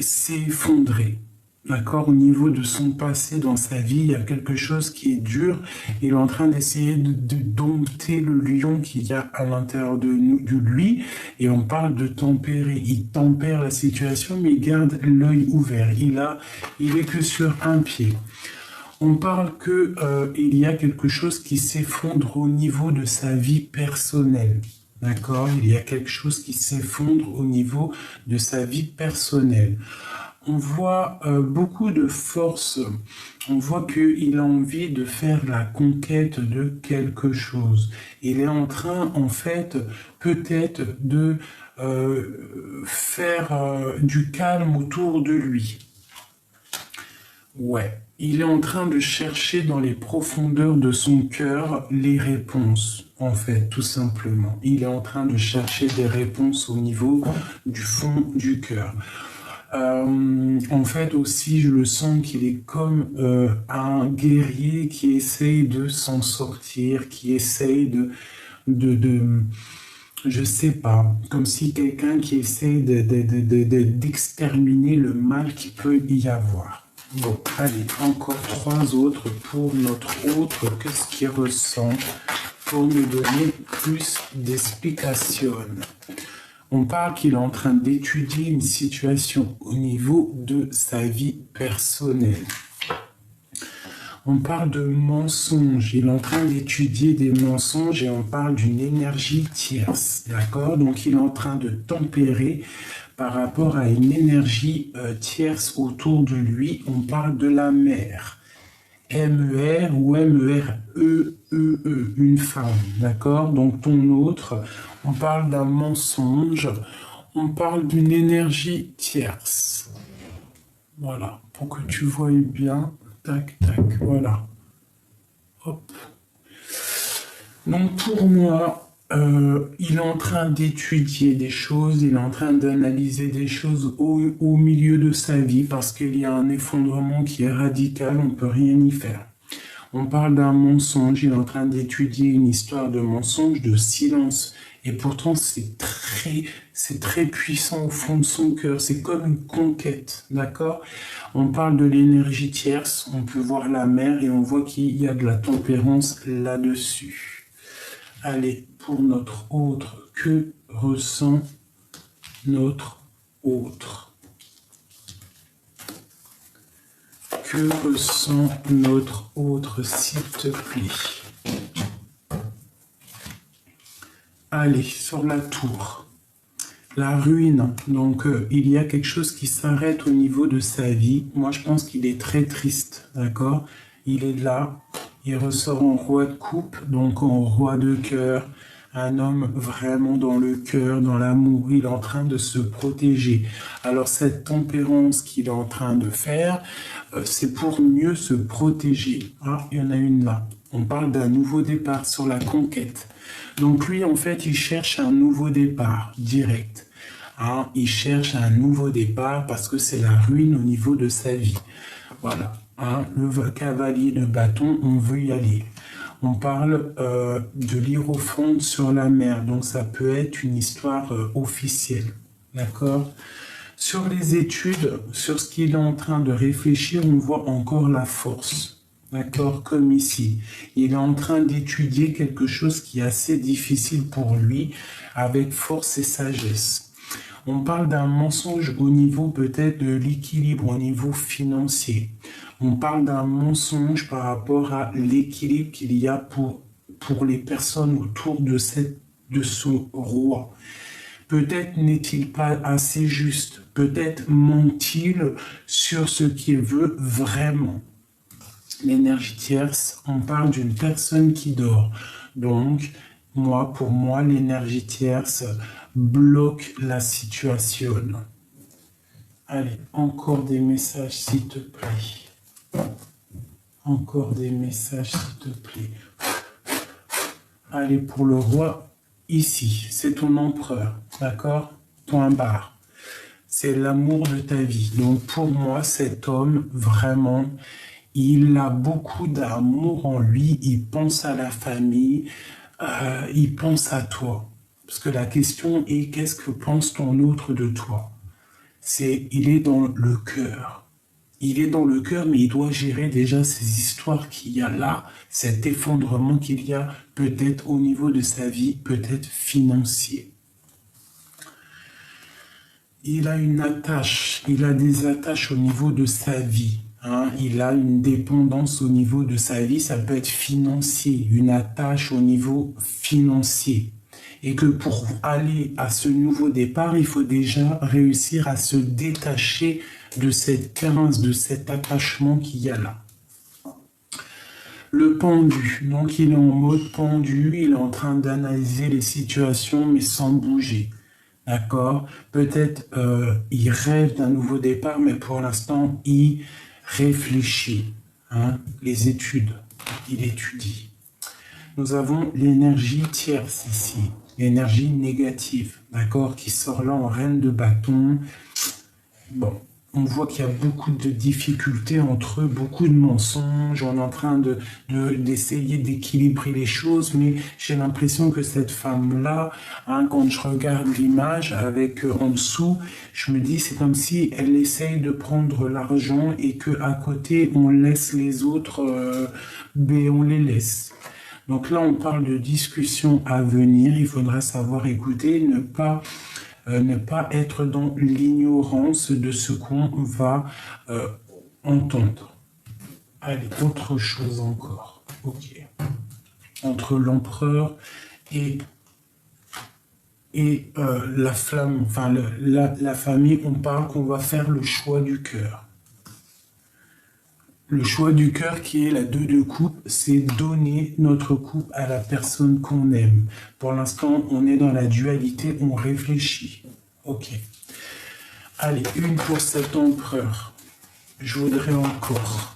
s'est effondré. D'accord, au niveau de son passé dans sa vie, il y a quelque chose qui est dur. Il est en train d'essayer de dompter le lion qu'il y a à l'intérieur de lui. Et on parle de tempérer. Il tempère la situation, mais il garde l'œil ouvert. Il est que sur un pied. On parle que il y a quelque chose qui s'effondre au niveau de sa vie personnelle. D'accord, il y a quelque chose qui s'effondre au niveau de sa vie personnelle. On voit beaucoup de force. On voit qu'il a envie de faire la conquête de quelque chose. Il est en train, en fait, peut-être de faire du calme autour de lui. Ouais, il est en train de chercher dans les profondeurs de son cœur les réponses, en fait, tout simplement. Il est en train de chercher des réponses au niveau du fond du cœur. En fait aussi, je le sens qu'il est comme un guerrier qui essaye de s'en sortir, qui essaye je sais pas, comme si quelqu'un qui essaye d'exterminer le mal qu'il peut y avoir. Bon, allez, encore 3 autres pour notre autre. Qu'est-ce qu'il ressent pour nous donner plus d'explications? On parle qu'il est en train d'étudier une situation au niveau de sa vie personnelle. On parle de mensonges. Il est en train d'étudier des mensonges et on parle d'une énergie tierce. D'accord? Donc, il est en train de tempérer par rapport à une énergie tierce autour de lui. On parle de la mère. M-E-R ou M-E-R-E-E-E, une femme, d'accord? Donc ton autre, on parle d'un mensonge, on parle d'une énergie tierce. Voilà, pour que tu voies bien, tac, tac, voilà. Hop. Donc pour moi, il est en train d'étudier des choses, il est en train d'analyser des choses au milieu de sa vie parce qu'il y a un effondrement qui est radical, on ne peut rien y faire. On parle d'un mensonge, il est en train d'étudier une histoire de mensonge, de silence. Et pourtant, c'est très puissant au fond de son cœur. C'est comme une conquête, d'accord? On parle de l'énergie tierce, on peut voir la mer et on voit qu'il y a de la tempérance là-dessus. Allez, pour notre autre, que ressent notre autre? Que ressent notre autre, s'il te plaît? Allez, sur la tour. La ruine. Donc, il y a quelque chose qui s'arrête au niveau de sa vie. Moi, je pense qu'il est très triste, d'accord? Il est là. Il ressort en roi de coupe, donc en roi de cœur. Un homme vraiment dans le cœur, dans l'amour. Il est en train de se protéger. Alors, cette tempérance qu'il est en train de faire, c'est pour mieux se protéger. Ah, il y en a une là. On parle d'un nouveau départ sur la conquête. Donc lui, en fait, il cherche un nouveau départ direct. Hein, il cherche un nouveau départ parce que c'est la ruine au niveau de sa vie. Voilà. Hein, le cavalier de bâton, on veut y aller. On parle de l'hiérophante sur la mer. Donc ça peut être une histoire officielle. D'accord ? Sur les études, sur ce qu'il est en train de réfléchir, on voit encore la force. D'accord, comme ici. Il est en train d'étudier quelque chose qui est assez difficile pour lui, avec force et sagesse. On parle d'un mensonge au niveau peut-être de l'équilibre, au niveau financier. On parle d'un mensonge par rapport à l'équilibre qu'il y a pour les personnes autour de ce roi. Peut-être n'est-il pas assez juste. Peut-être ment-il sur ce qu'il veut vraiment. L'énergie tierce, on parle d'une personne qui dort. Donc, pour moi, l'énergie tierce bloque la situation. Allez, encore des messages, s'il te plaît. Encore des messages, s'il te plaît. Allez, pour le roi, ici, c'est ton empereur, d'accord? Point barre. C'est l'amour de ta vie. Donc, pour moi, cet homme, vraiment, il a beaucoup d'amour en lui, il pense à la famille, il pense à toi. Parce que la question est, qu'est-ce que pense ton autre de toi? il est dans le cœur. Il est dans le cœur, mais il doit gérer déjà ces histoires qu'il y a là, cet effondrement qu'il y a peut-être au niveau de sa vie, peut-être financier. Il a une attache, il a des attaches au niveau de sa vie. Il a une dépendance au niveau de sa vie, ça peut être financier, une attache au niveau financier. Et que pour aller à ce nouveau départ, il faut déjà réussir à se détacher de cette carence, de cet attachement qu'il y a là. Le pendu, donc il est en mode pendu, il est en train d'analyser les situations mais sans bouger. D'accord? Peut-être il rêve d'un nouveau départ, mais pour l'instant, il réfléchit. Les études, il étudie. Nous avons l'énergie tierce ici, l'énergie négative, d'accord, qui sort là en reine de bâton. Bon, on voit qu'il y a beaucoup de difficultés entre eux, beaucoup de mensonges. On est en train d'essayer d'équilibrer les choses, mais j'ai l'impression que cette femme-là, quand je regarde l'image avec en dessous, je me dis c'est comme si elle essaye de prendre l'argent et que à côté on laisse les autres, on les laisse. Donc là, on parle de discussion à venir. Il faudra savoir écouter, ne pas être dans l'ignorance de ce qu'on va entendre. Allez, autre chose encore. Ok. Entre l'empereur et la flamme, enfin la famille, on parle qu'on va faire le choix du cœur. Le choix du cœur qui est la 2 de coupe, c'est donner notre coupe à la personne qu'on aime. Pour l'instant, on est dans la dualité, on réfléchit. Ok. Allez, une pour cet empereur. Je voudrais encore.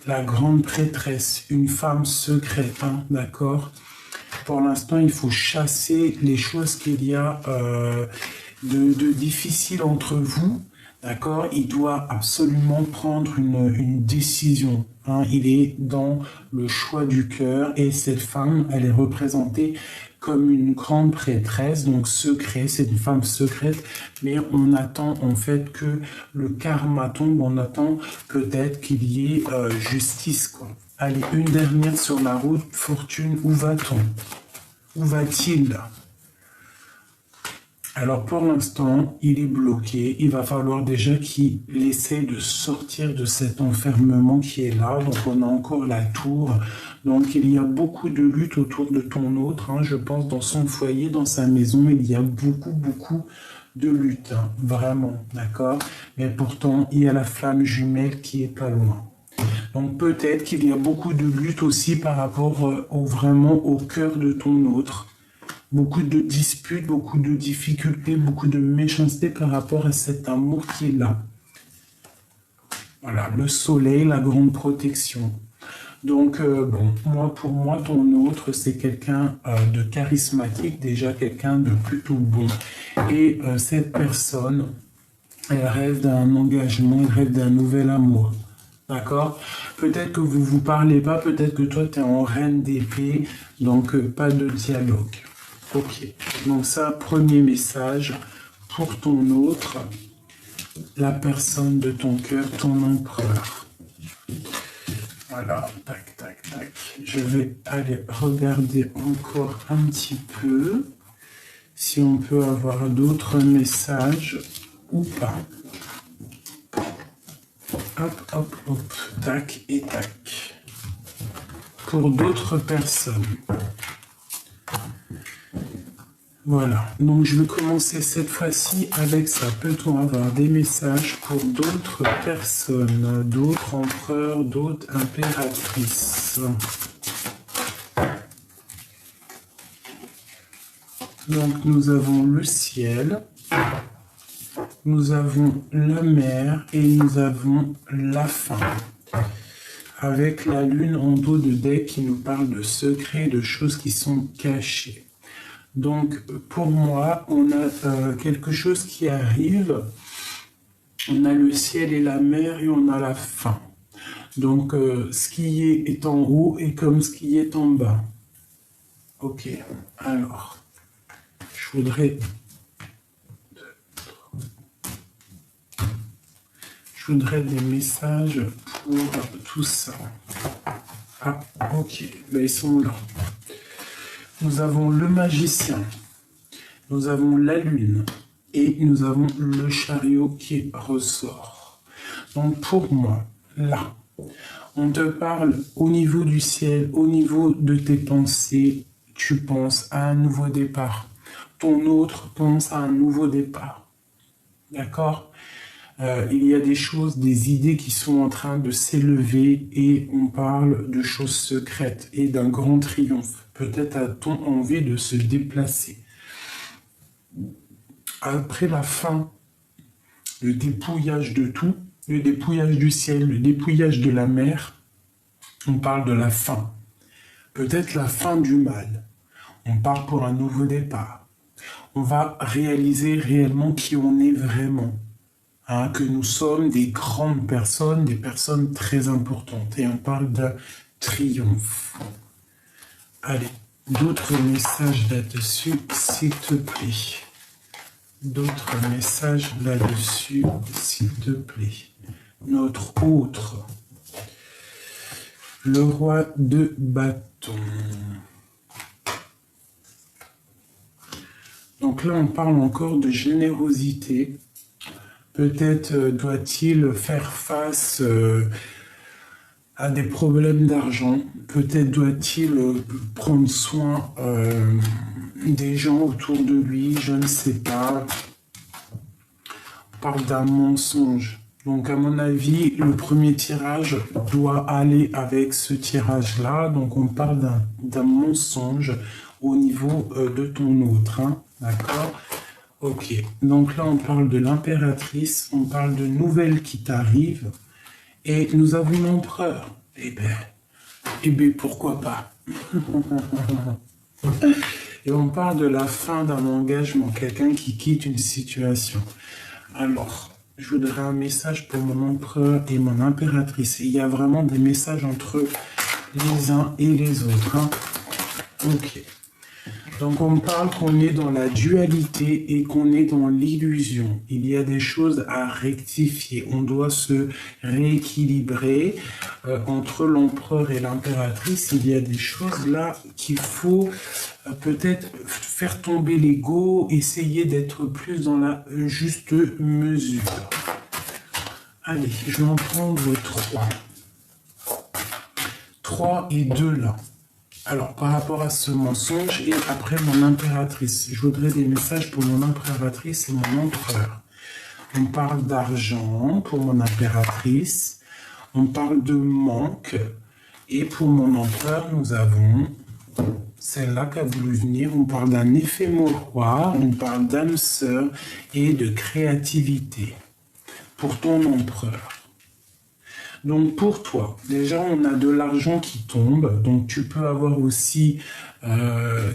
La grande prêtresse, une femme secrète, d'accord? Pour l'instant, il faut chasser les choses qu'il y a de difficiles entre vous. D'accord, il doit absolument prendre une décision. Il est dans le choix du cœur et cette femme, elle est représentée comme une grande prêtresse, donc secret, c'est une femme secrète, mais on attend en fait que le karma tombe, on attend peut-être qu'il y ait justice, quoi. Allez, une dernière sur la route, fortune, où va-t-on? Où va-t-il? Alors pour l'instant, il est bloqué. Il va falloir déjà qu'il essaie de sortir de cet enfermement qui est là. Donc on a encore la tour. Donc il y a beaucoup de lutte autour de ton autre. Je pense dans son foyer, dans sa maison, il y a beaucoup de lutte. Vraiment, d'accord? Mais pourtant, il y a la flamme jumelle qui est pas loin. Donc peut-être qu'il y a beaucoup de lutte aussi par rapport vraiment au cœur de ton autre. Beaucoup de disputes, beaucoup de difficultés, beaucoup de méchanceté par rapport à cet amour qui est là. Voilà, le soleil, la grande protection. Donc, pour moi, ton autre, c'est quelqu'un de charismatique, déjà quelqu'un de plutôt bon. Et cette personne, elle rêve d'un engagement, elle rêve d'un nouvel amour. D'accord? Peut-être que vous ne vous parlez pas, peut-être que toi, tu es en reine d'épée, donc pas de dialogue. Ok, donc ça, premier message pour ton autre, la personne de ton cœur, ton empereur. Voilà, tac, tac, tac. Je vais aller regarder encore un petit peu si on peut avoir d'autres messages ou pas. Hop, hop, hop, tac et tac. Pour d'autres personnes. Voilà, donc je vais commencer cette fois-ci avec ça. Peut-on avoir des messages pour d'autres personnes, d'autres empereurs, d'autres impératrices? Donc nous avons le ciel, nous avons la mer et nous avons la fin. Avec la lune en dos de deck qui nous parle de secrets, de choses qui sont cachées. Donc, pour moi, on a quelque chose qui arrive. On a le ciel et la mer et on a la fin. Donc, ce qui est en haut est comme ce qui est en bas. Ok, alors, je voudrais Je voudrais des messages pour tout ça. Ah, ok, ben, ils sont là. Nous avons le magicien, nous avons la lune et nous avons le chariot qui ressort. Donc pour moi, là, on te parle au niveau du ciel, au niveau de tes pensées, tu penses à un nouveau départ. Ton autre pense à un nouveau départ. D'accord ? Il y a des choses, des idées qui sont en train de s'élever et on parle de choses secrètes et d'un grand triomphe. Peut-être a-t-on envie de se déplacer. Après la fin, le dépouillage de tout, le dépouillage du ciel, le dépouillage de la mer, on parle de la fin. Peut-être la fin du mal. On part pour un nouveau départ. On va réaliser réellement qui on est vraiment. Hein, que nous sommes des grandes personnes, des personnes très importantes. Et on parle de triomphe. Allez, d'autres messages là-dessus, s'il te plaît. D'autres messages là-dessus, s'il te plaît. Notre autre. Le roi de bâton. Donc là, on parle encore de générosité. Peut-être doit-il faire face à des problèmes d'argent. Peut-être doit-il prendre soin des gens autour de lui. Je ne sais pas. On parle d'un mensonge. Donc à mon avis, le premier tirage doit aller avec ce tirage-là. Donc on parle d'un mensonge au niveau de ton autre. Hein. D'accord ? Ok, donc là on parle de l'impératrice, on parle de nouvelles qui t'arrivent, et nous avons l'empereur. Eh ben, pourquoi pas. Et on parle de la fin d'un engagement, quelqu'un qui quitte une situation. Alors, je voudrais un message pour mon empereur et mon impératrice. Il y a vraiment des messages entre les uns et les autres. Hein. Ok. Donc on parle qu'on est dans la dualité et qu'on est dans l'illusion. Il y a des choses à rectifier. On doit se rééquilibrer entre l'empereur et l'impératrice. Il y a des choses là qu'il faut peut-être faire tomber l'ego, essayer d'être plus dans la juste mesure. Allez, je vais en prendre 3. 3 et 2 là. Alors, par rapport à ce mensonge, et après mon impératrice, je voudrais des messages pour mon impératrice et mon empereur. On parle d'argent pour mon impératrice, on parle de manque, et pour mon empereur, nous avons celle-là qui a voulu venir, on parle d'un effet miroir, on parle d'âme sœur et de créativité pour ton empereur. Donc pour toi, déjà on a de l'argent qui tombe, donc tu peux avoir aussi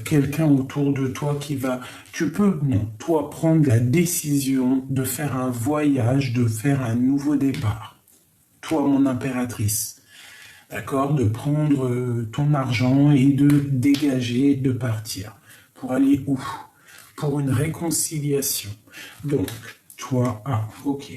quelqu'un autour de toi qui va, toi prendre la décision de faire un voyage, de faire un nouveau départ. Toi mon impératrice, d'accord, de prendre ton argent et de dégager, de partir. Pour aller où? Pour une réconciliation. Donc toi, ok,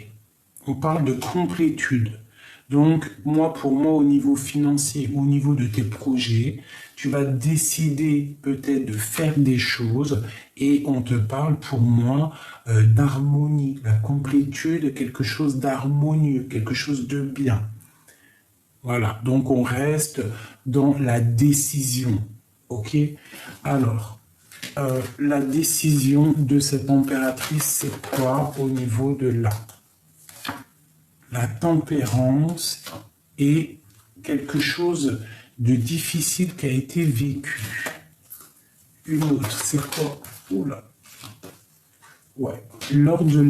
on parle de complétude. Donc, pour moi, au niveau financier, au niveau de tes projets, tu vas décider peut-être de faire des choses et on te parle pour moi d'harmonie, la complétude, quelque chose d'harmonieux, quelque chose de bien. Voilà, donc on reste dans la décision, ok? Alors, la décision de cette impératrice, c'est quoi au niveau de là? La tempérance est quelque chose de difficile qui a été vécu. Une autre, c'est quoi? Oula. Ouais. Lors de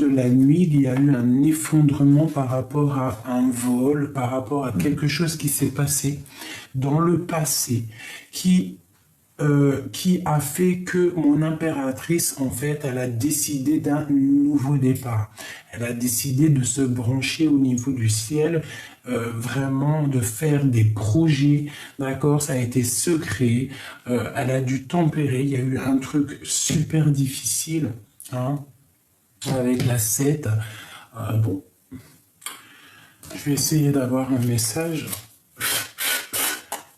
la nuit, il y a eu un effondrement par rapport à un vol, par rapport à quelque chose qui s'est passé dans le passé, qui a fait que mon impératrice, en fait, elle a décidé d'un nouveau départ. Elle a décidé de se brancher au niveau du ciel, vraiment de faire des projets, d'accord, ça a été secret, elle a dû tempérer, il y a eu un truc super difficile, hein, avec la 7, bon, Je vais essayer d'avoir un message.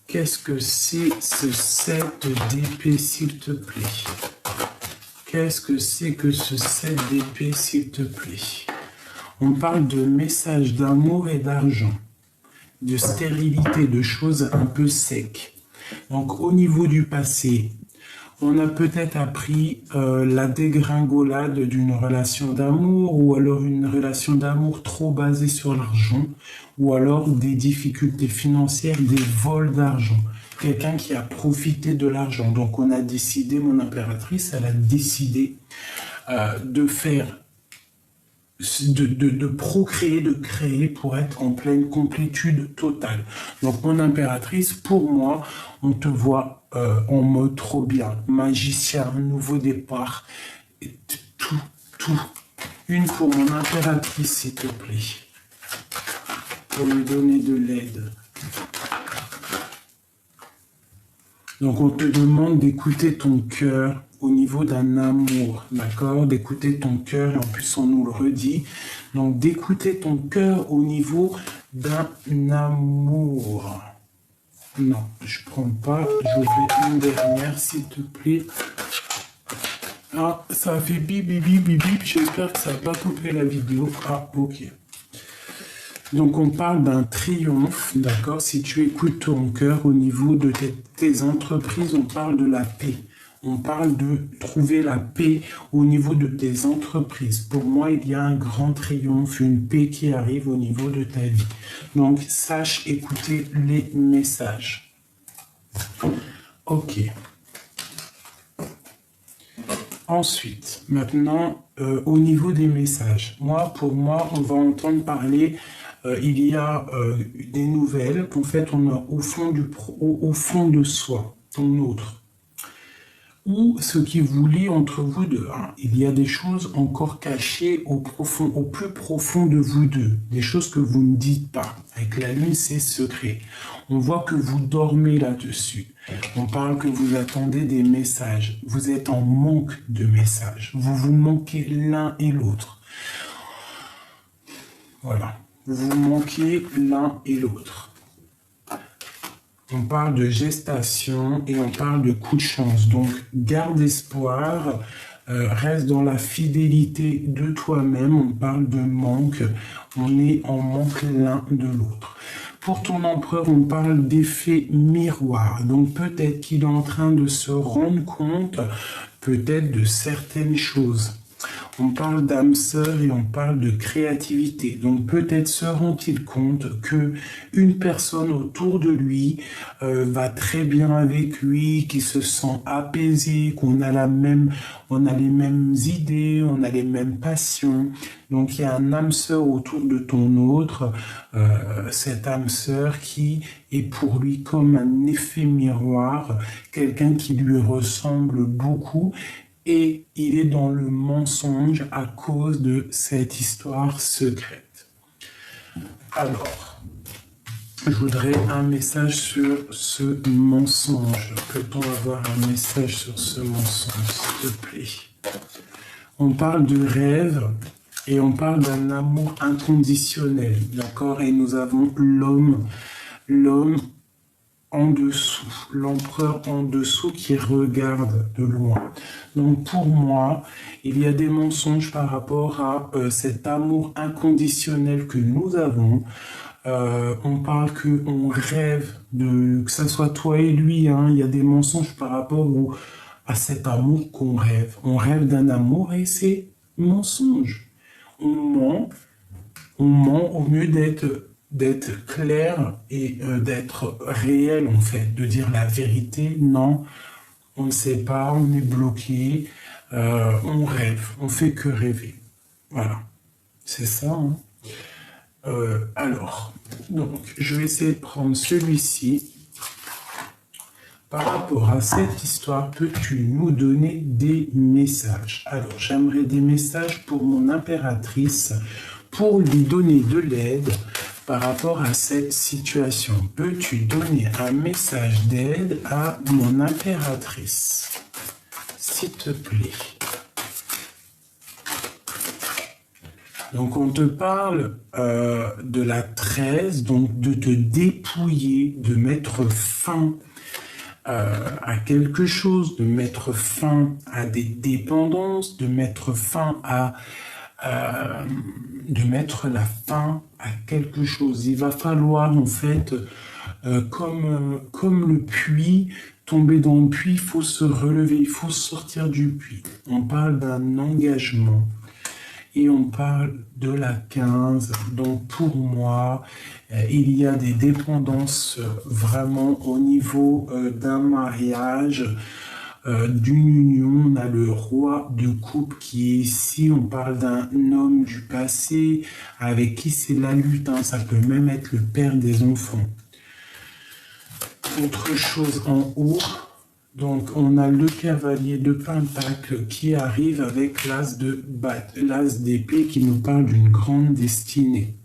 Qu'est-ce que c'est ce 7 d'épée, s'il te plaît? Qu'est-ce que c'est que ce 7 d'épée, s'il te plaît? On parle de messages d'amour et d'argent, de stérilité, de choses un peu secs. Donc au niveau du passé, on a peut-être appris la dégringolade d'une relation d'amour, ou alors une relation d'amour trop basée sur l'argent, ou alors des difficultés financières, des vols d'argent. Quelqu'un qui a profité de l'argent. Donc on a décidé, mon impératrice, elle a décidé de faire, de procréer, de créer pour être en pleine complétude totale. Donc mon impératrice, pour moi, on te voit en mode trop bien, magicien, nouveau départ, tout. Une pour mon impératrice, s'il te plaît, pour lui donner de l'aide. Donc on te demande d'écouter ton cœur au niveau d'un amour, d'accord? D'écouter ton cœur, et en plus on nous le redit. Donc d'écouter ton cœur au niveau d'un amour. Non, je prends pas, je fais une dernière, s'il te plaît. Ah, ça a fait bip, bip, bip, bip, bip. J'espère que ça n'a pas coupé la vidéo. Ah, ok. Donc on parle d'un triomphe, d'accord? Si tu écoutes ton cœur au niveau de tes entreprises, on parle de la paix. On parle de trouver la paix au niveau de tes entreprises. Pour moi, il y a un grand triomphe, une paix qui arrive au niveau de ta vie. Donc, sache écouter les messages. Ok. Ensuite, maintenant, au niveau des messages. Pour moi, on va entendre parler, il y a des nouvelles qu'en fait, on a au fond de soi, ton autre. Ou ce qui vous lie entre vous deux. Il y a des choses encore cachées au plus profond de vous deux. Des choses que vous ne dites pas. Avec la lune, c'est secret. On voit que vous dormez là-dessus. On parle que vous attendez des messages. Vous êtes en manque de messages. Vous vous manquez l'un et l'autre. Voilà. Vous manquez l'un et l'autre. On parle de gestation et on parle de coup de chance. Donc, garde espoir, reste dans la fidélité de toi-même. On parle de manque. On est en manque l'un de l'autre. Pour ton empereur, on parle d'effet miroir. Donc, peut-être qu'il est en train de se rendre compte, peut-être de certaines choses. On parle d'âme sœur et on parle de créativité. Donc peut-être se rend-il compte que une personne autour de lui va très bien avec lui, qui se sent apaisé, qu'on a les mêmes idées, on a les mêmes passions. Donc il y a un âme sœur autour de ton autre, cette âme sœur qui est pour lui comme un effet miroir, quelqu'un qui lui ressemble beaucoup. Et il est dans le mensonge à cause de cette histoire secrète. Alors, je voudrais un message sur ce mensonge. Peut-on avoir un message sur ce mensonge, s'il te plaît? On parle de rêve et on parle d'un amour inconditionnel, d'accord? Et nous avons l'homme en dessous, l'empereur en dessous qui regarde de loin. Donc pour moi, il y a des mensonges par rapport à cet amour inconditionnel que nous avons. On parle qu'on rêve, que ce soit toi et lui, il y a des mensonges par rapport à cet amour qu'on rêve. On rêve d'un amour et c'est mensonge. On ment au mieux d'être clair et d'être réel, en fait, de dire la vérité. Non, on ne sait pas, on est bloqué, on rêve, on fait que rêver. Voilà, c'est ça. Alors, donc, je vais essayer de prendre celui-ci. Par rapport à cette histoire, peux-tu nous donner des messages? Alors, j'aimerais des messages pour mon impératrice, pour lui donner de l'aide par rapport à cette situation. Peux-tu donner un message d'aide à mon impératrice, s'il te plaît? Donc on te parle de la 13, donc de te dépouiller, de mettre fin à quelque chose, de mettre fin à des dépendances, de mettre fin à de mettre la fin à quelque chose. Il va falloir en fait, comme le puits, tomber dans le puits, il faut se relever, il faut sortir du puits. On parle d'un engagement et on parle de la 15. Donc pour moi, il y a des dépendances vraiment au niveau d'un mariage, d'une union. On a le roi de coupe qui est ici. On parle d'un homme du passé avec qui c'est la lutte. Hein. Ça peut même être le père des enfants. Autre chose en haut. Donc on a le cavalier de Pentacle qui arrive avec l'as d'épée qui nous parle d'une grande destinée.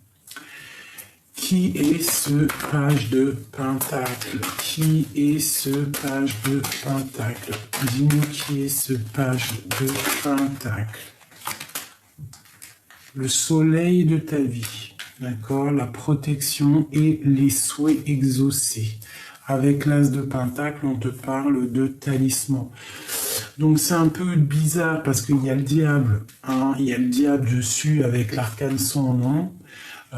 Qui est ce page de Pentacle? Qui est ce page de Pentacle? Dis-nous qui est ce page de Pentacle. Le soleil de ta vie, d'accord? La protection et les souhaits exaucés. Avec l'as de Pentacle, on te parle de talisman. Donc c'est un peu bizarre parce qu'il y a le diable. Hein? Il y a le diable dessus avec l'arcane sans nom.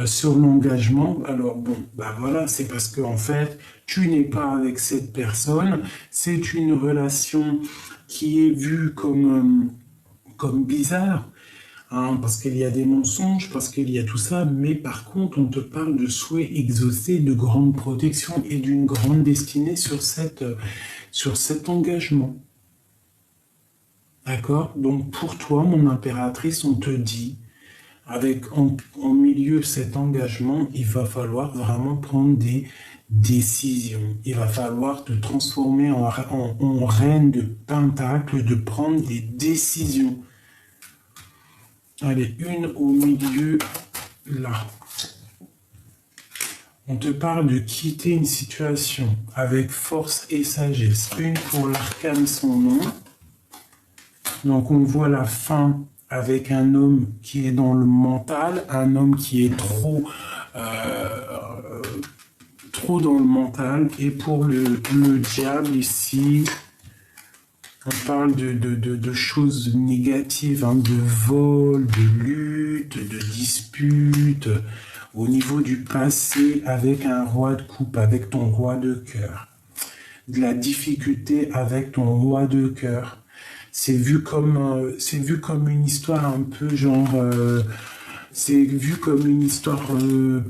Sur l'engagement, alors bon, bah voilà, c'est parce que en fait, tu n'es pas avec cette personne, c'est une relation qui est vue comme bizarre, hein, parce qu'il y a des mensonges, parce qu'il y a tout ça, mais par contre, on te parle de souhaits exaucés, de grande protection et d'une grande destinée sur cet engagement. D'accord? Donc pour toi, mon impératrice, on te dit, avec en milieu cet engagement, il va falloir vraiment prendre des décisions. Il va falloir te transformer en reine de Pentacle, de prendre des décisions. Allez, une au milieu, là. On te parle de quitter une situation avec force et sagesse. Une pour l'arcane sans nom. Donc on voit la fin avec un homme qui est dans le mental, un homme qui est trop dans le mental. Et pour le diable ici, on parle de choses négatives, hein, de vol, de lutte, de dispute, au niveau du passé avec un roi de coupe, avec ton roi de cœur. De la difficulté avec ton roi de cœur. C'est vu comme une histoire un peu genre, c'est vu comme une histoire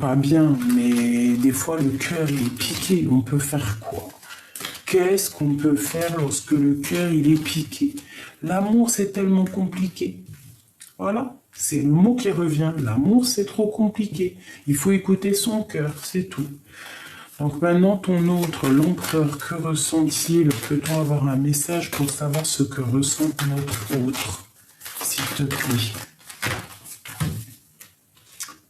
pas bien, mais des fois le cœur il est piqué. On peut faire quoi? Qu'est-ce qu'on peut faire lorsque le cœur il est piqué? L'amour c'est tellement compliqué. Voilà, c'est le mot qui revient. L'amour c'est trop compliqué. Il faut écouter son cœur, c'est tout. Donc maintenant, ton autre, l'empereur, que ressent-il? Peut-on avoir un message pour savoir ce que ressent notre autre, s'il te plaît?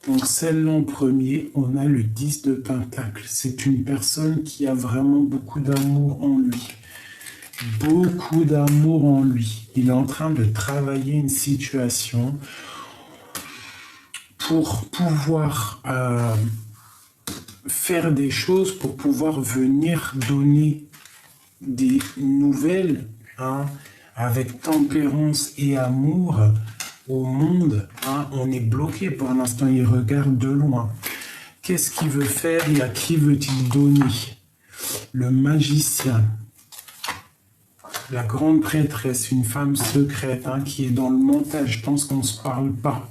Donc celle-là en premier, on a le 10 de Pentacle. C'est une personne qui a vraiment beaucoup d'amour en lui. Beaucoup d'amour en lui. Il est en train de travailler une situation pour pouvoir faire des choses, pour pouvoir venir donner des nouvelles, hein, avec tempérance et amour au monde. Hein. On est bloqué pour l'instant, il regarde de loin. Qu'est-ce qu'il veut faire et à qui veut-il donner? Le magicien. La grande prêtresse, une femme secrète, hein, qui est dans le mental. Je pense qu'on ne se parle pas.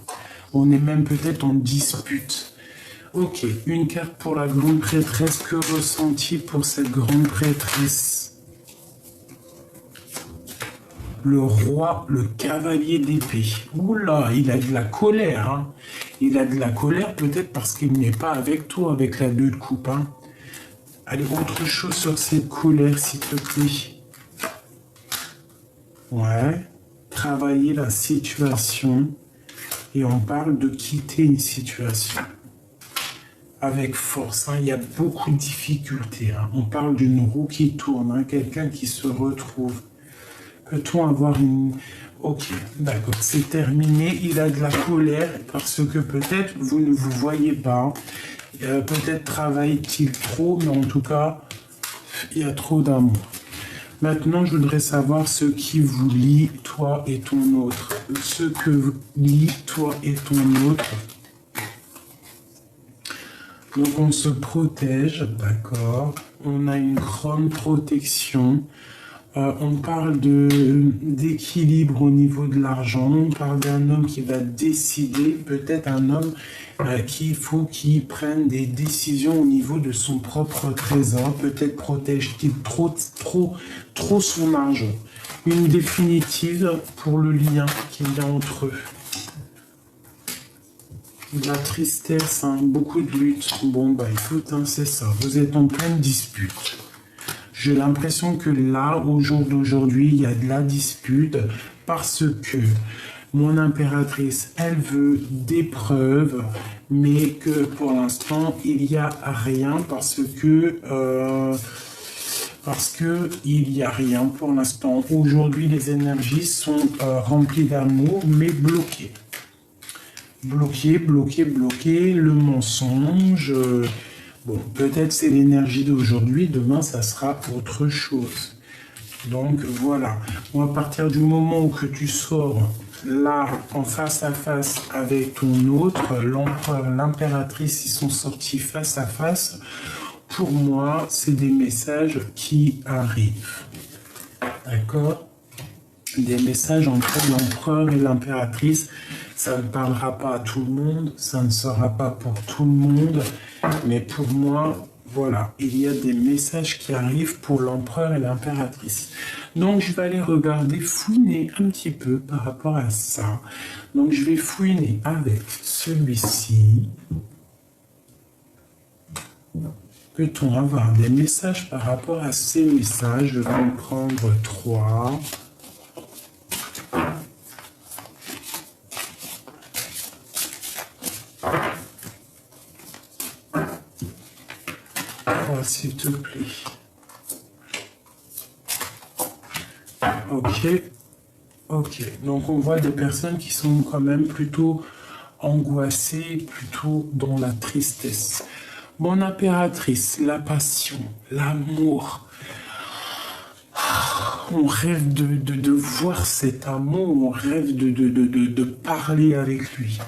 On est même peut-être en dispute. Ok, une carte pour la grande prêtresse. Que ressent-il pour cette grande prêtresse? Le roi, le cavalier d'épée. Oula, il a de la colère. Hein. Il a de la colère peut-être parce qu'il n'est pas avec toi, avec la 2 de coupe. Hein. Allez, autre chose sur cette colère, s'il te plaît. Ouais, travailler la situation. Et on parle de quitter une situation. Avec force, hein, il y a beaucoup de difficultés. Hein. On parle d'une roue qui tourne, hein, quelqu'un qui se retrouve. Peut-on avoir Ok, d'accord, c'est terminé. Il a de la colère parce que peut-être vous ne vous voyez pas. Peut-être travaille-t-il trop, mais en tout cas, il y a trop d'amour. Maintenant, je voudrais savoir ce qui vous lie, toi et ton autre. Ce que vous lie, toi et ton autre. Donc, on se protège, d'accord. On a une grande protection. On parle d'équilibre au niveau de l'argent. On parle d'un homme qui va décider, peut-être un homme qu'il faut qu'il prenne des décisions au niveau de son propre trésor. Peut-être protège-t-il trop son argent. Une définitive pour le lien qu'il y a entre eux. De la tristesse, hein, beaucoup de lutte. Bon, bah écoute, hein, c'est ça. Vous êtes en pleine dispute. J'ai l'impression que là, au jour d'aujourd'hui, il y a de la dispute parce que mon impératrice, elle veut des preuves, mais que pour l'instant, il n'y a rien parce que il n'y a rien pour l'instant. Aujourd'hui, les énergies sont remplies d'amour, mais bloquées. Bloqué, le mensonge. Bon, peut-être c'est l'énergie d'aujourd'hui, demain ça sera autre chose. Donc voilà, moi à partir du moment où que tu sors là en face à face avec ton autre, l'empereur, l'impératrice, ils sont sortis face à face. Pour moi, c'est des messages qui arrivent. D'accord? Des messages entre l'empereur et l'impératrice. Ça ne parlera pas à tout le monde, ça ne sera pas pour tout le monde, mais pour moi, voilà, il y a des messages qui arrivent pour l'empereur et l'impératrice. Donc je vais aller regarder, fouiner un petit peu par rapport à ça. Donc je vais fouiner avec celui-ci. Peut-on avoir des messages par rapport à ces messages? Je vais en prendre 3. S'il te plaît. Ok. Donc on voit des personnes qui sont quand même plutôt angoissées, plutôt dans la tristesse. Mon impératrice, la passion, l'amour. On rêve de voir cet amour, on rêve de parler avec lui.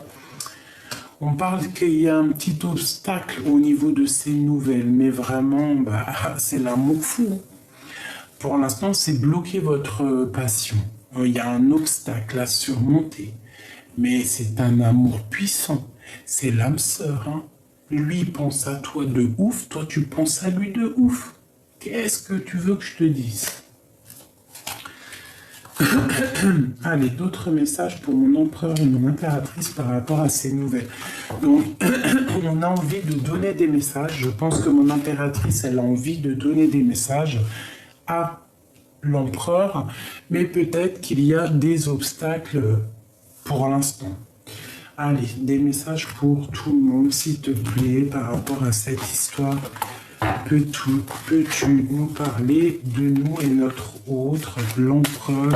On parle qu'il y a un petit obstacle au niveau de ces nouvelles, mais vraiment, c'est l'amour fou. Pour l'instant, c'est bloquer votre passion. Il y a un obstacle à surmonter, mais c'est un amour puissant. C'est l'âme sœur. Hein. Lui pense à toi de ouf, toi tu penses à lui de ouf. Qu'est-ce que tu veux que je te dise? Allez, d'autres messages pour mon empereur et mon impératrice par rapport à ces nouvelles. Donc, on a envie de donner des messages. Je pense que mon impératrice, elle a envie de donner des messages à l'empereur, mais peut-être qu'il y a des obstacles pour l'instant. Allez, des messages pour tout le monde, s'il te plaît, par rapport à cette histoire. Peux-tu nous parler de nous et notre autre, l'empereur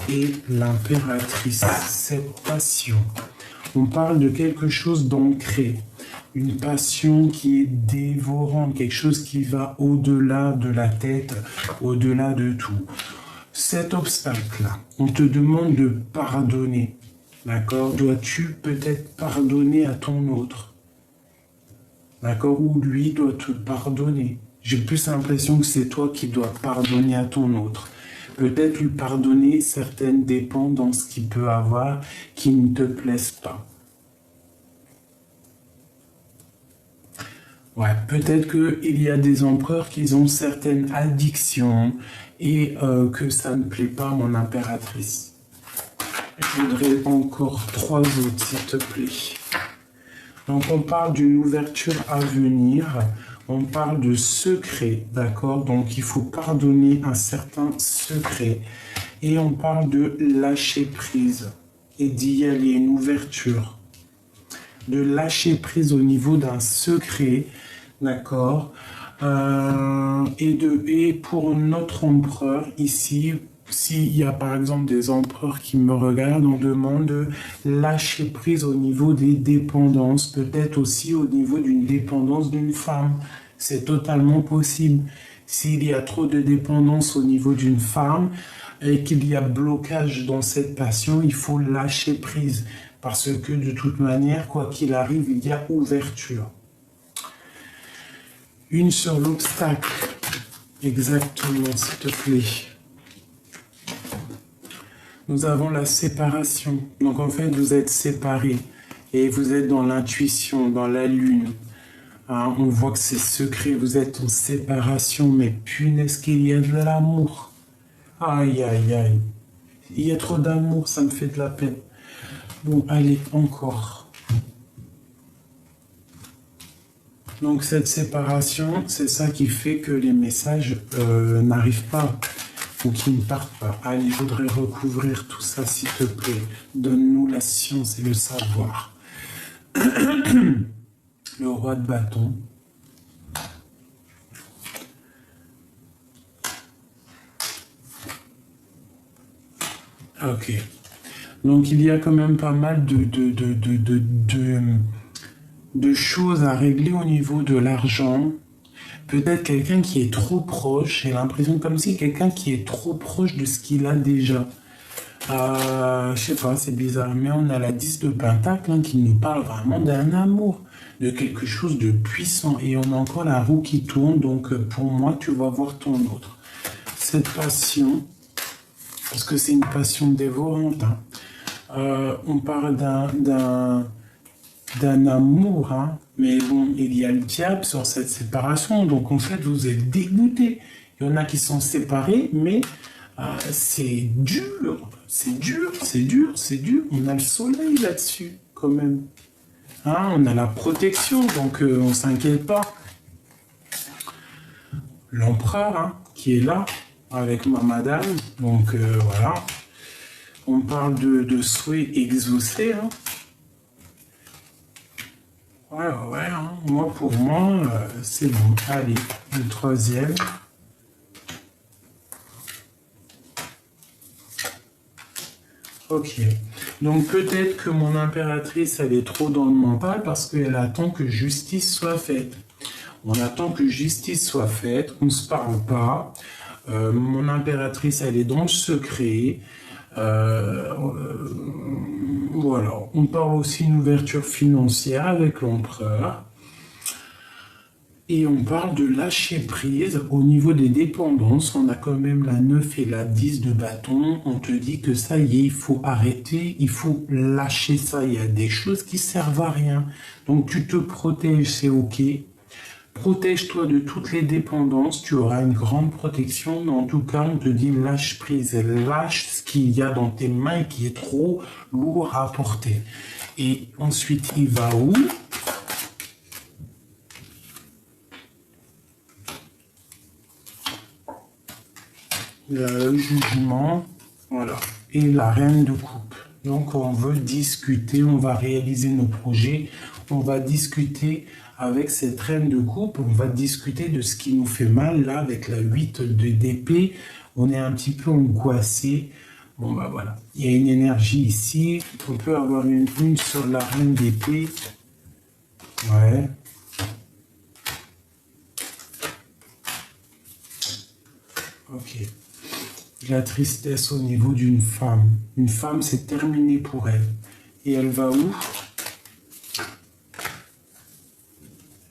et l'impératrice, cette passion? On parle de quelque chose d'ancré, une passion qui est dévorante, quelque chose qui va au-delà de la tête, au-delà de tout. Cet obstacle-là, on te demande de pardonner, d'accord? Dois-tu peut-être pardonner à ton autre? D'accord? Ou lui doit te pardonner. J'ai plus l'impression que c'est toi qui dois pardonner à ton autre. Peut-être lui pardonner certaines dépendances qu'il peut avoir qui ne te plaisent pas. Ouais, peut-être qu'il y a des empereurs qui ont certaines addictions et que ça ne plaît pas à mon impératrice. Je voudrais encore 3 autres, s'il te plaît. Donc on parle d'une ouverture à venir, on parle de secret, d'accord? Donc il faut pardonner un certain secret. Et on parle de lâcher prise et d'y aller, une ouverture. De lâcher prise au niveau d'un secret, d'accord? Et pour notre empereur ici, s'il y a par exemple des empereurs qui me regardent, on demande de lâcher prise au niveau des dépendances, peut-être aussi au niveau d'une dépendance d'une femme. C'est totalement possible. S'il y a trop de dépendance au niveau d'une femme et qu'il y a blocage dans cette passion, il faut lâcher prise. Parce que de toute manière, quoi qu'il arrive, il y a ouverture. Une sur l'obstacle. Exactement, s'il te plaît. Nous avons la séparation. Donc en fait, vous êtes séparés et vous êtes dans l'intuition, dans la lune. Hein, on voit que c'est secret, vous êtes en séparation, mais punaise qu'il y a de l'amour. Aïe, aïe, aïe. Il y a trop d'amour, ça me fait de la peine. Bon, allez, encore. Donc cette séparation, c'est ça qui fait que les messages n'arrivent pas. Ou qui ne partent pas. Allez, je voudrais recouvrir tout ça, s'il te plaît. Donne-nous la science et le savoir. Le roi de bâton. Ok. Donc, il y a quand même pas mal de choses à régler au niveau de l'argent. Peut-être quelqu'un qui est trop proche, j'ai l'impression comme si quelqu'un qui est trop proche de ce qu'il a déjà. Je sais pas, c'est bizarre, mais on a la 10 de Pentacle hein, qui nous parle vraiment d'un amour, de quelque chose de puissant. Et on a encore la roue qui tourne, donc pour moi, tu vas voir ton autre. Cette passion, parce que c'est une passion dévorante, hein. On parle d'un amour, hein. Mais bon, il y a le diable sur cette séparation, donc en fait, vous êtes dégoûtés. Il y en a qui sont séparés, mais c'est dur, c'est dur, c'est dur, c'est dur. On a le soleil là-dessus, quand même. Hein, on a la protection, donc on ne s'inquiète pas. L'empereur, hein, qui est là, avec ma madame, donc voilà. On parle de souhaits exaucés, hein. Ouais, hein. Moi, pour moi, c'est bon. Allez, le troisième. Ok. Donc, peut-être que mon impératrice, elle est trop dans le mental parce qu'elle attend que justice soit faite. On attend que justice soit faite. On ne se parle pas. Mon impératrice, elle est dans le secret. Voilà, on parle aussi d'une ouverture financière avec l'empereur et on parle de lâcher prise au niveau des dépendances. On a quand même la 9 et la 10 de bâton. On te dit que ça y est, il faut arrêter, il faut lâcher ça. Il y a des choses qui servent à rien. Donc tu te protèges, c'est ok. Protège-toi de toutes les dépendances, tu auras une grande protection, mais en tout cas, on te dit lâche prise, lâche ce qu'il y a dans tes mains qui est trop lourd à porter. Et ensuite, il va où? Le jugement, voilà, et la reine de coupe. Donc, on veut discuter, on va réaliser nos projets, on va discuter avec cette reine de coupe, on va discuter de ce qui nous fait mal, là, avec la 8 d'épée, on est un petit peu angoissé. Bon, bah voilà, il y a une énergie ici, on peut avoir une sur la reine d'épée. Ouais. Ok. La tristesse au niveau d'une femme. Une femme, c'est terminé pour elle. Et elle va où?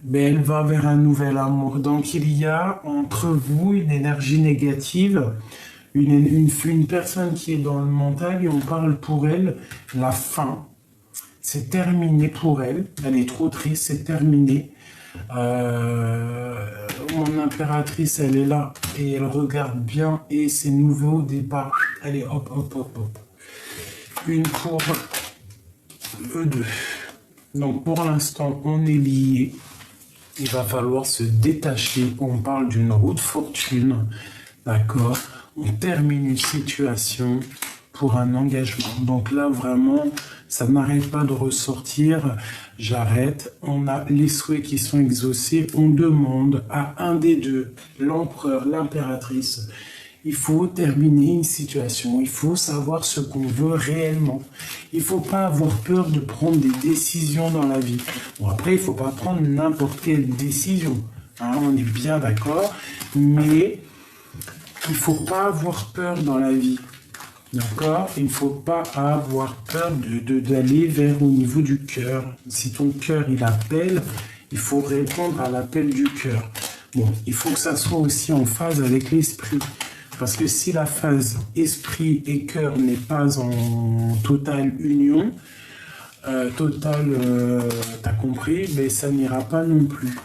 Ben, elle va vers un nouvel amour. Donc, il y a entre vous une énergie négative, une personne qui est dans le mental et on parle pour elle la fin. C'est terminé pour elle. Elle est trop triste, c'est terminé. Mon impératrice, elle est là et elle regarde bien et c'est nouveau départ. Allez, hop, hop, hop, hop. Une pour eux deux. Donc, pour l'instant, on est liés. Il va falloir se détacher. On parle d'une roue de fortune. D'accord? On termine une situation pour un engagement. Donc là, vraiment, ça n'arrête pas de ressortir. J'arrête. On a les souhaits qui sont exaucés. On demande à un des deux, l'empereur, l'impératrice, Il faut terminer une situation. Il faut savoir ce qu'on veut réellement. Il ne faut pas avoir peur de prendre des décisions dans la vie. Bon, après, il ne faut pas prendre n'importe quelle décision. Hein, on est bien d'accord. Mais il ne faut pas avoir peur dans la vie. D'accord? Il ne faut pas avoir peur d'aller vers au niveau du cœur. Si ton cœur, il appelle, il faut répondre à l'appel du cœur. Bon, il faut que ça soit aussi en phase avec l'esprit. Parce que si la phase esprit et cœur n'est pas en totale union, t'as compris, mais ça n'ira pas non plus.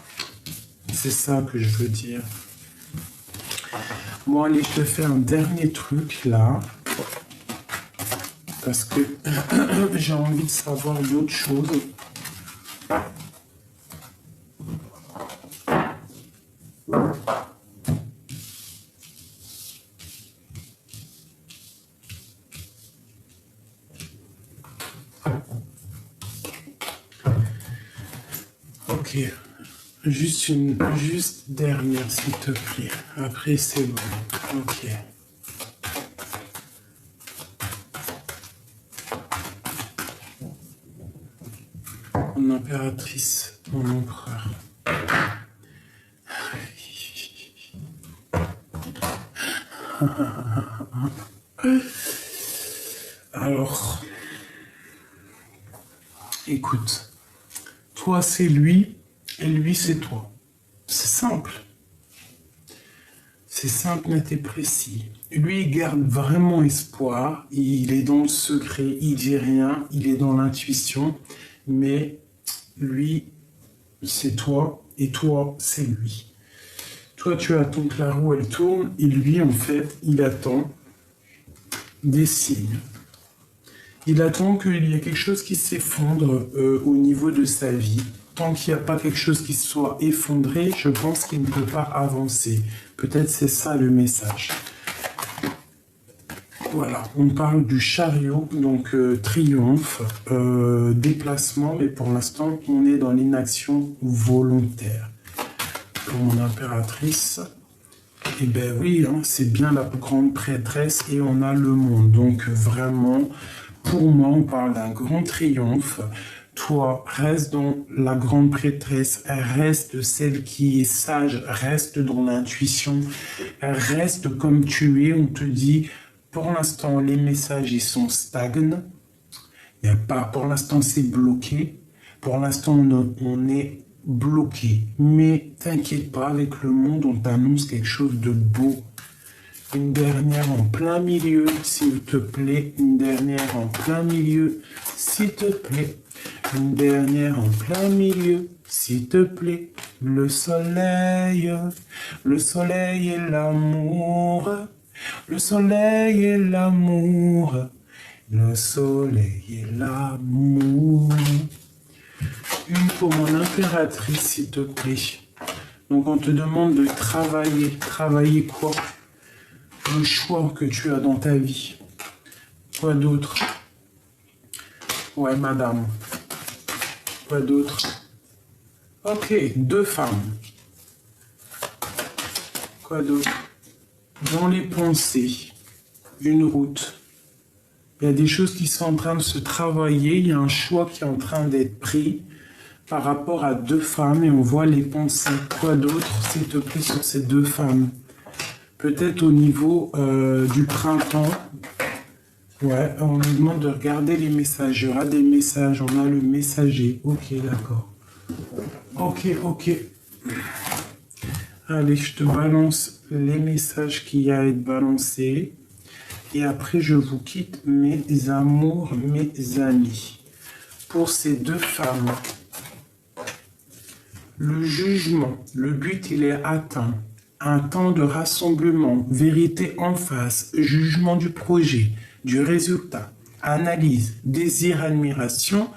C'est ça que je veux dire. Bon, allez, je te fais un dernier truc là. Parce que j'ai envie de savoir d'autres choses. Ok, juste dernière s'il te plaît. Après c'est bon. Ok. Mon impératrice, mon empereur. Alors, écoute. Toi, c'est lui, et lui, c'est toi. C'est simple. C'est simple, net et précis. Lui, il garde vraiment espoir. Il est dans le secret, il dit rien, il est dans l'intuition. Mais lui, c'est toi, et toi, c'est lui. Toi, tu attends que la roue, elle tourne, et lui, en fait, il attend des signes. Il attend qu'il y ait quelque chose qui s'effondre au niveau de sa vie. Tant qu'il n'y a pas quelque chose qui soit effondré, je pense qu'il ne peut pas avancer. Peut-être c'est ça le message. Voilà, on parle du chariot, donc triomphe, déplacement, mais pour l'instant, on est dans l'inaction volontaire. Pour mon impératrice, eh bien oui, hein, c'est bien la grande prêtresse et on a le monde. Donc vraiment... Pour moi, on parle d'un grand triomphe. Toi, reste dans la grande prêtresse, reste celle qui est sage, reste dans l'intuition, reste comme tu es. On te dit, pour l'instant, les messages, ils sont stagnants. Il y a pas, pour l'instant, c'est bloqué. Pour l'instant, on est bloqué. Mais t'inquiète pas, avec le monde, on t'annonce quelque chose de beau. Une dernière en plein milieu, s'il te plaît. Une dernière en plein milieu, s'il te plaît. Une dernière en plein milieu, s'il te plaît. Le soleil et l'amour. Le soleil et l'amour. Le soleil et l'amour. Une pour mon impératrice, s'il te plaît. Donc on te demande de travailler. Travailler quoi ? Le choix que tu as dans ta vie. Quoi d'autre? Ouais, madame. Quoi d'autre? Ok, 2 femmes. Quoi d'autre? Dans les pensées, une route. Il y a des choses qui sont en train de se travailler. Il y a un choix qui est en train d'être pris par rapport à 2 femmes et on voit les pensées. Quoi d'autre, s'il te plaît, sur ces 2 femmes? Peut-être au niveau du printemps. Ouais, on nous demande de regarder les messages. Il y aura des messages. On a le messager. Ok, d'accord. Ok. Allez, je te balance les messages qu'il y a à être balancés. Et après, je vous quitte, mes amours, mes amis. Pour ces 2 femmes, le jugement, le but, il est atteint. Un temps de rassemblement, vérité en face, jugement du projet, du résultat, analyse, désir, admiration,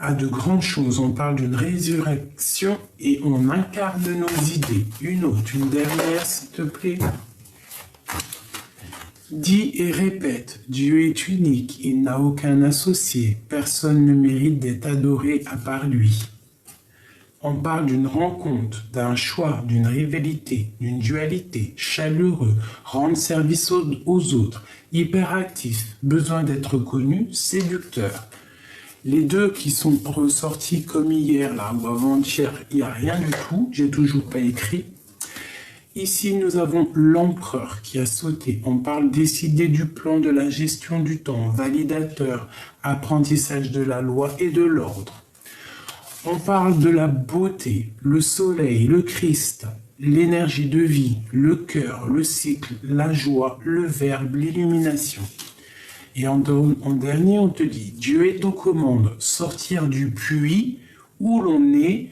à de grandes choses. On parle d'une résurrection et on incarne nos idées. Une autre, une dernière, s'il te plaît. Dis et répète, Dieu est unique, il n'a aucun associé, personne ne mérite d'être adoré à part lui. On parle d'une rencontre, d'un choix, d'une rivalité, d'une dualité, chaleureux, rendre service aux autres, hyperactif, besoin d'être connu, séducteur. Les deux qui sont ressortis comme hier, là, ou avant-hier, il n'y a rien du tout, j'ai toujours pas écrit. Ici, nous avons l'empereur qui a sauté. On parle décider du plan, de la gestion du temps, validateur, apprentissage de la loi et de l'ordre. On parle de la beauté, le soleil, le Christ, l'énergie de vie, le cœur, le cycle, la joie, le verbe, l'illumination. Et en dernier, on te dit, Dieu est aux commandes, sortir du puits où l'on est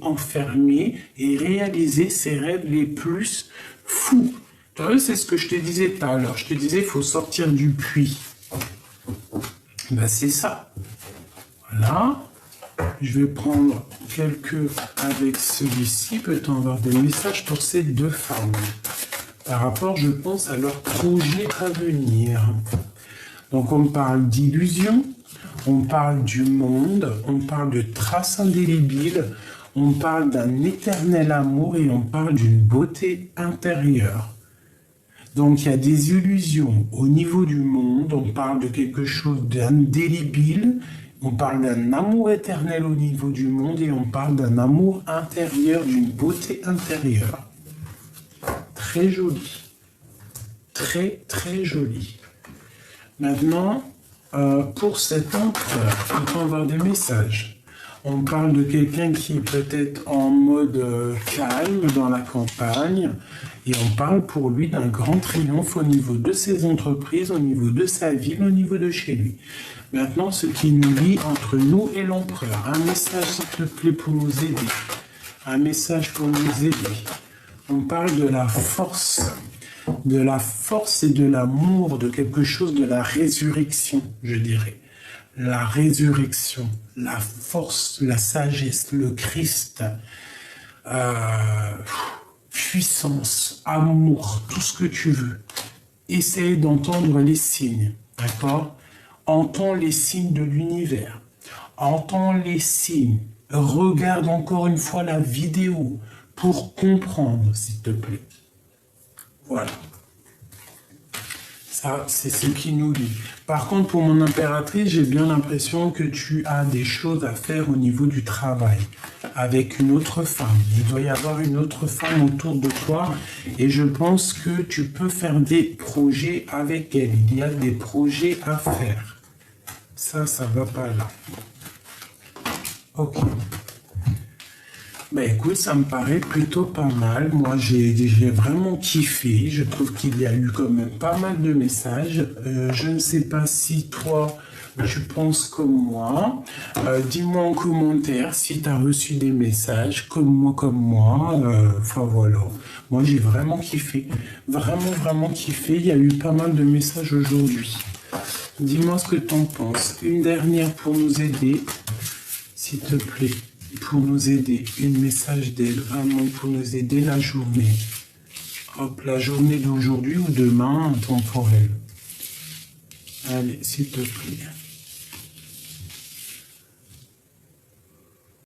enfermé et réaliser ses rêves les plus fous. Tu vois, c'est ce que je te disais tout à l'heure. Je te disais, il faut sortir du puits. Ben, c'est ça. Voilà. Je vais prendre quelques avec celui-ci. Peut-on avoir des messages pour ces deux femmes par rapport, je pense, à leur projet à venir. Donc, on parle d'illusion. On parle du monde, on parle de traces indélébiles, on parle d'un éternel amour et on parle d'une beauté intérieure. Donc il y a des illusions au niveau du monde, on parle de quelque chose d'indélébile, on parle d'un amour éternel au niveau du monde et on parle d'un amour intérieur, d'une beauté intérieure. Très joli. Très, très joli. Maintenant, pour cet empereur, on peut avoir des messages. On parle de quelqu'un qui est peut-être en mode calme dans la campagne et on parle pour lui d'un grand triomphe au niveau de ses entreprises, au niveau de sa ville, au niveau de chez lui. Maintenant, ce qui nous lie entre nous et l'empereur. Un message, s'il te plaît, pour nous aider. Un message pour nous aider. On parle de la force et de l'amour, de quelque chose de la résurrection, je dirais. La résurrection, la force, la sagesse, le Christ, puissance, amour, tout ce que tu veux. Essaye d'entendre les signes, d'accord? Entends les signes de l'univers. Entends les signes. Regarde encore une fois la vidéo pour comprendre, s'il te plaît. Voilà. Ça, c'est ce qui nous lie. Par contre, pour mon impératrice, j'ai bien l'impression que tu as des choses à faire au niveau du travail avec une autre femme. Il doit y avoir une autre femme autour de toi et je pense que tu peux faire des projets avec elle. Il y a des projets à faire. Ça va pas là. Ok. Ben écoute, ça me paraît plutôt pas mal. Moi, j'ai vraiment kiffé. Je trouve qu'il y a eu quand même pas mal de messages. Je ne sais pas si toi, tu penses comme moi. Dis-moi en commentaire si tu as reçu des messages comme moi. Enfin voilà. Moi, j'ai vraiment kiffé. Vraiment, vraiment kiffé. Il y a eu pas mal de messages aujourd'hui. Dis-moi ce que tu en penses. Une dernière pour nous aider, s'il te plaît. Pour nous aider, un message d'aide, vraiment pour nous aider la journée. Hop, la journée d'aujourd'hui ou demain, temporelle. Allez, s'il te plaît.